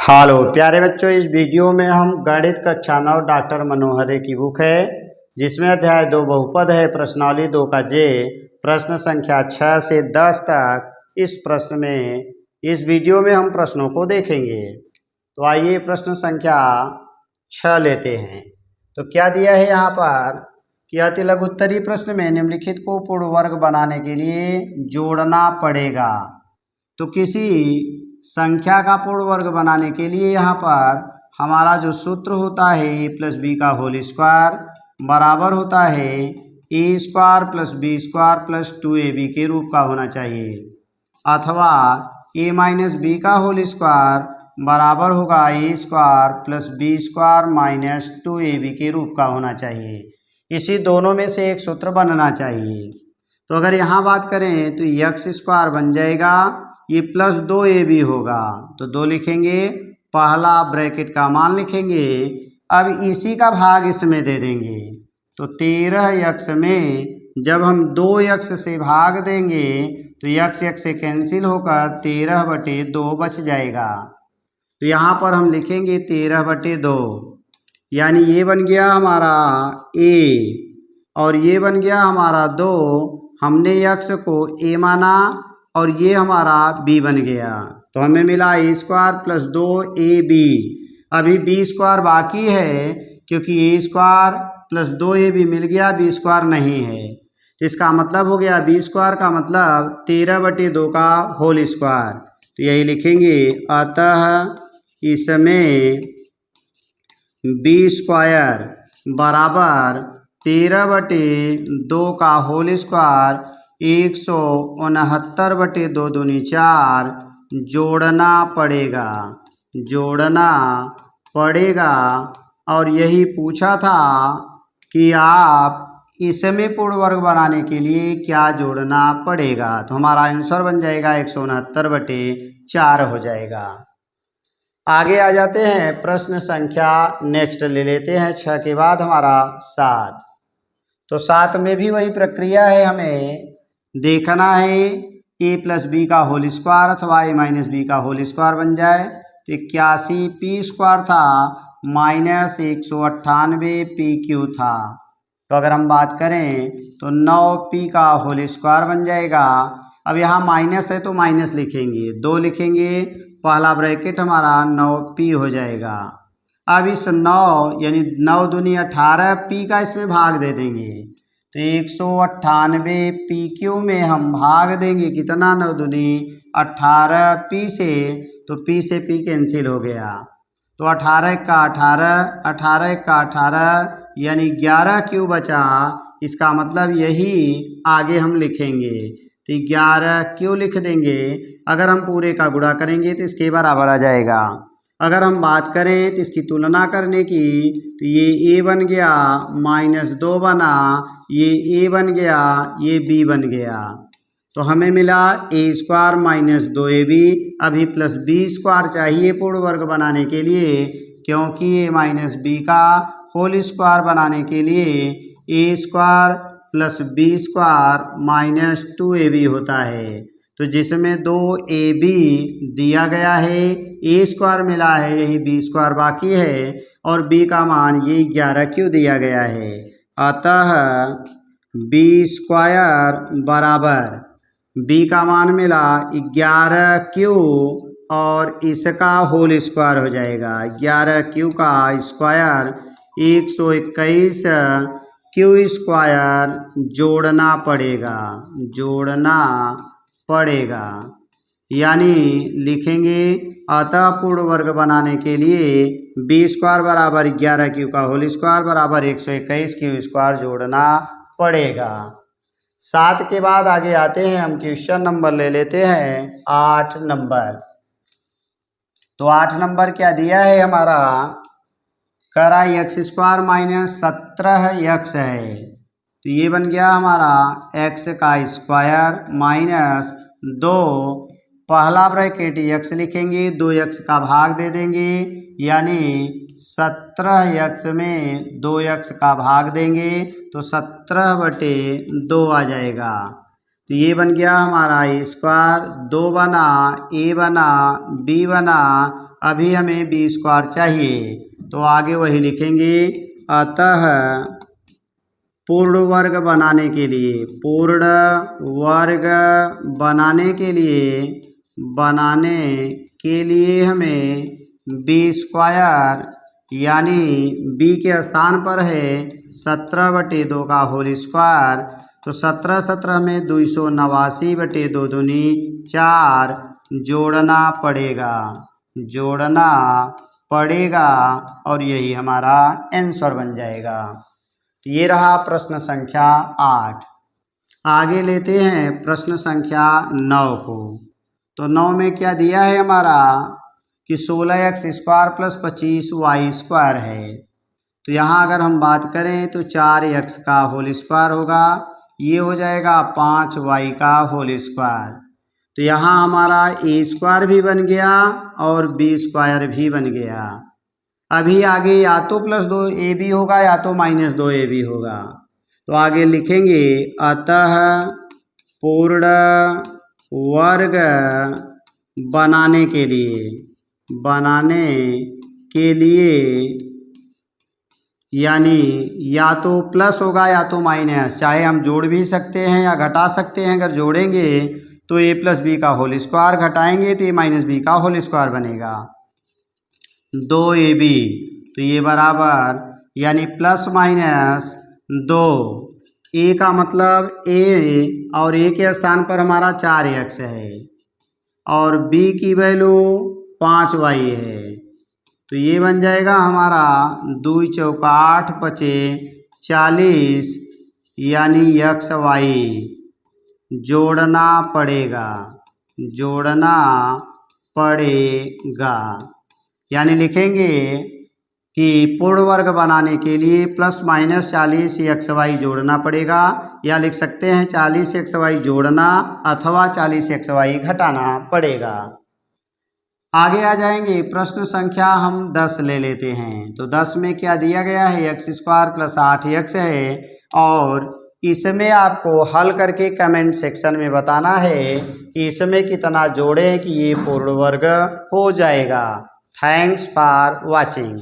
Hello प्यारे बच्चों, इस वीडियो में हम गणित कक्षा 9 डॉक्टर मनोहर की बुक है जिसमें अध्याय 2 बहुपद है, प्रश्नावली 2 का जे, प्रश्न संख्या 6 से 10 तक। इस वीडियो में हम प्रश्नों को देखेंगे। तो आइए प्रश्न संख्या 6 लेते हैं। तो क्या दिया है यहाँ पर कि अति लघुत्तरी प्रश्न में निम्नलिखित को पूर्ण वर्ग बनाने के लिए जोड़ना पड़ेगा। तो किसी संख्या का पूर्ण वर्ग बनाने के लिए यहाँ पर हमारा जो सूत्र होता है a प्लस बी का होल स्क्वायर बराबर होता है a square plus b square plus 2ab के रूप का होना चाहिए, अथवा a माइनस बी का होल स्क्वायर बराबर होगा a square plus b square minus 2ab के रूप का होना चाहिए। इसी दोनों में से एक सूत्र बनना चाहिए। तो अगर यहाँ बात करें तो एक्स स्क्वायर बन जाएगा, ये प्लस 2ab होगा तो 2 लिखेंगे, पहला ब्रैकेट का मान लिखेंगे। अब इसी का भाग इसमें दे देंगे। तो 13x में जब हम 2x से भाग देंगे तो x से कैंसिल होकर 13/2 बच जाएगा। तो यहाँ पर हम लिखेंगे 13/2, यानी ये बन गया हमारा a और ये बन गया हमारा 2। हमने x को a माना और ये हमारा b बन गया, तो हमें मिला a स्क्वायर प्लस 2ab। अभी b स्क्वायर बाकी है क्योंकि a स्क्वायर प्लस 2ab मिल गया, b स्क्वायर नहीं है। तो इसका मतलब हो गया b स्क्वायर का मतलब 13/2 का होल स्क्वायर। तो यही लिखेंगे, अतः इसमें b स्क्वायर बराबर 13/2 का होल स्क्वायर 169/2 दूनी 4 जोड़ना पड़ेगा। और यही पूछा था कि आप इसमें पूर्ण वर्ग बनाने के लिए क्या जोड़ना पड़ेगा। तो हमारा आंसर बन जाएगा 169/4 हो जाएगा। आगे आ जाते हैं, प्रश्न संख्या नेक्स्ट ले लेते हैं 6 के बाद हमारा 7। तो 7 में भी वही प्रक्रिया है, हमें देखना है a प्लस बी का होल स्क्वायर अथवा a माइनस बी का होल स्क्वायर बन जाए। तो 81 पी स्क्वायर था माइनस 198 पी क्यू था। तो अगर हम बात करें तो 9p का होल स्क्वायर बन जाएगा। अब यहाँ माइनस है तो माइनस लिखेंगे, 2 लिखेंगे, पहला ब्रैकेट हमारा 9p हो जाएगा। अब इस 9 यानी 9 दूनी 18p का इसमें भाग दे देंगे। तो 198 PQ में हम भाग देंगे कितना, 9 दूनी 18p से, तो p से p कैंसिल हो गया। तो 18 का 18 का 18 यानी 11Q बचा। इसका मतलब यही आगे हम लिखेंगे, तो 11Q लिख देंगे। अगर हम पूरे का गुणा करेंगे तो इसके बराबर आ जाएगा। अगर हम बात करें तो इसकी तुलना करने की, तो ये a बन गया माइनस 2 बना, ये a बन गया, ये b बन गया। तो हमें मिला a स्क्वायर माइनस 2ab। अभी प्लस b स्क्वायर चाहिए पूर्ण वर्ग बनाने के लिए, क्योंकि a माइनस b का होल स्क्वायर बनाने के लिए a square plus b square minus 2ab होता है। तो जिसमें 2ab दिया गया है, a स्क्वायर मिला है, यही b स्क्वायर बाकी है, और b का मान ये 11Q दिया गया है। अतः b स्क्वायर बराबर b का मान मिला 11Q और इसका होल स्क्वायर हो जाएगा। 11Q का स्क्वायर 121 Q स्क्वायर जोड़ना पड़ेगा। यानी लिखेंगे, अतः पूर्ण वर्ग बनाने के लिए b स्क्वायर बराबर 11Q का होल स्क्वायर बराबर 121 Q स्क्वायर जोड़ना पड़ेगा। 7 के बाद आगे आते हैं, हम क्वेश्चन नंबर ले लेते हैं 8 नंबर। तो 8 नंबर क्या दिया है हमारा, करा x स्क्वायर माइनस 17x है। तो ये बन गया हमारा x का स्क्वायर माइनस 2, पहला ब्रैकेट x लिखेंगे, 2x का भाग दे देंगे, यानी 17x में 2x का भाग देंगे तो 17/2 आ जाएगा। तो ये बन गया हमारा a स्क्वायर, 2 बना, a बना, b बना। अभी हमें बी स्क्वायर चाहिए, तो आगे वही लिखेंगे। अतः पूर्ण वर्ग बनाने के लिए, पूर्ण वर्ग बनाने के लिए हमें बी स्क्वायर यानी बी के स्थान पर है 17/2 का होल स्क्वायर, तो 17 में 289/2 दूनी 4 जोड़ना पड़ेगा और यही हमारा आंसर बन जाएगा। तो ये रहा प्रश्न संख्या 8। आगे लेते हैं प्रश्न संख्या 9 को। तो 9 में क्या दिया है हमारा कि 16x² + 25y² है। तो यहाँ अगर हम बात करें तो 4x का होल स्क्वायर होगा, ये हो जाएगा 5y का होल स्क्वायर। तो यहाँ हमारा a² भी बन गया और b² भी बन गया। अभी आगे या तो +2ab होगा या तो -2ab होगा। तो आगे लिखेंगे अतः पूर्ण वर्ग बनाने के लिए यानी या तो प्लस होगा या तो माइनस, चाहे हम जोड़ भी सकते हैं या घटा सकते हैं। अगर जोड़ेंगे तो a + b का होल स्क्वायर, घटाएंगे तो a - b का होल स्क्वायर बनेगा 2ab। तो ये बराबर यानी ±2, a का मतलब a और a के स्थान पर हमारा 4x है और b की वैल्यू 5y है। तो ये बन जाएगा हमारा 2 × 8 = 40 यानी xy जोड़ना पड़ेगा। यानी लिखेंगे कि पूर्ण वर्ग बनाने के लिए ±40 xy जोड़ना पड़ेगा, या लिख सकते हैं 40 xy जोड़ना अथवा 40 xy घटाना पड़ेगा। आगे आ जाएंगे प्रश्न संख्या हम 10 ले लेते हैं। तो 10 में क्या दिया गया है, x² + 8x है और इसमें आपको हल करके कमेंट सेक्शन में बताना है कि इसमें कितना जोड़ें कि ये पूर्ण वर्ग हो जाएगा। Thanks for watching.